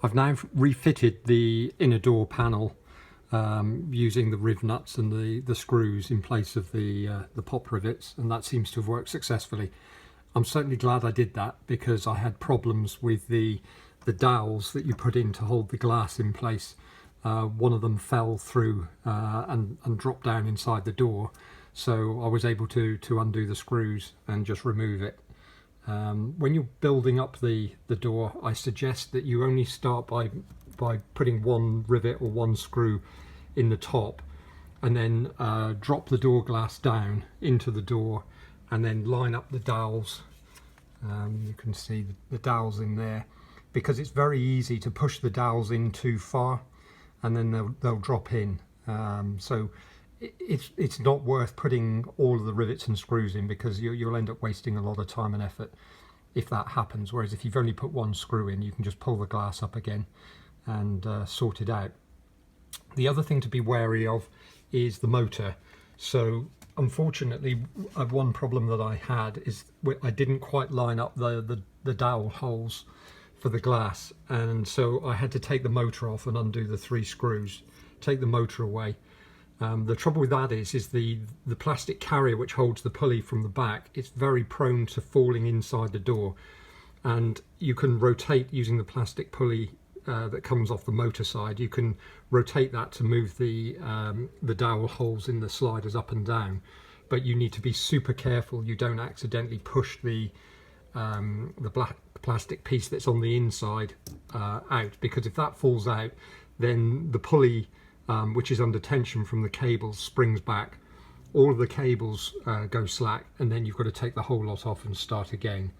I've now refitted the inner door panel using the rivnuts and the screws in place of the pop rivets, and that seems to have worked successfully. I'm certainly glad I did that, because I had problems with the dowls that you put in to hold the glass in place. One of them fell through and dropped down inside the door, so I was able to undo the screws and just remove it. When you're building up the door, I suggest that you only start by putting one rivet or one screw in the top, and then drop the door glass down into the door, and then line up the dowels. You can see the dowels in there, because it's very easy to push the dowels in too far and then they'll drop in. So it's not worth putting all of the rivets and screws in, because you'll end up wasting a lot of time and effort if that happens. Whereas if you've only put one screw in, you can just pull the glass up again and sort it out. The other thing to be wary of is the motor. So unfortunately, one problem that I had is I didn't quite line up the dowel holes for the glass, and so I had to take the motor off and undo the 3 screws, take the motor away. The trouble with that is the plastic carrier which holds the pulley from the back, it's very prone to falling inside the door, and you can rotate using the plastic pulley that comes off the motor side. You can rotate that to move the dowel holes in the sliders up and down, but you need to be super careful you don't accidentally push the black plastic piece that's on the inside out, because if that falls out, then the pulley which is under tension from the cables springs back, all of the cables go slack, and then you've got to take the whole lot off and start again.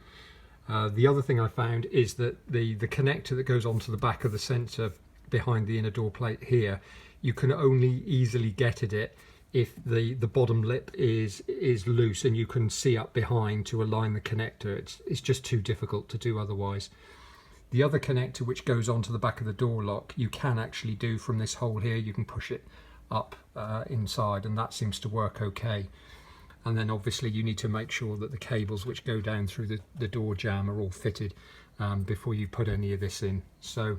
The other thing I found is that the connector that goes onto the back of the sensor behind the inner door plate here, you can only easily get at it if the bottom lip is loose and you can see up behind to align the connector. It's just too difficult to do otherwise. The other connector which goes onto the back of the door lock, you can actually do from this hole here. You can push it up inside, and that seems to work okay. And then obviously you need to make sure that the cables which go down through the door jamb are all fitted before you put any of this in. So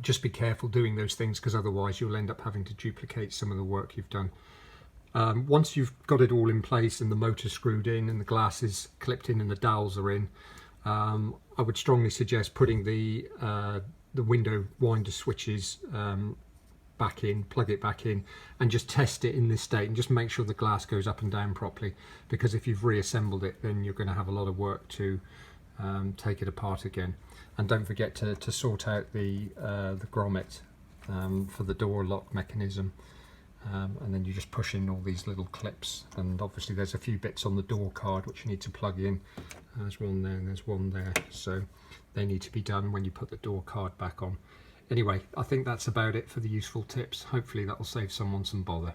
just be careful doing those things, because otherwise you'll end up having to duplicate some of the work you've done. Once you've got it all in place and the motor screwed in and the glass is clipped in and the dowels are in, I would strongly suggest putting the window winder switches back in, plug it back in, and just test it in this state and just make sure the glass goes up and down properly, because if you've reassembled it, then you're going to have a lot of work to take it apart again. And don't forget to sort out the grommet for the door lock mechanism, and then you just push in all these little clips, and obviously there's a few bits on the door card which you need to plug in. There's one there and there's one there, so they need to be done when you put the door card back on. Anyway, I think that's about it for the useful tips. Hopefully that will save someone some bother.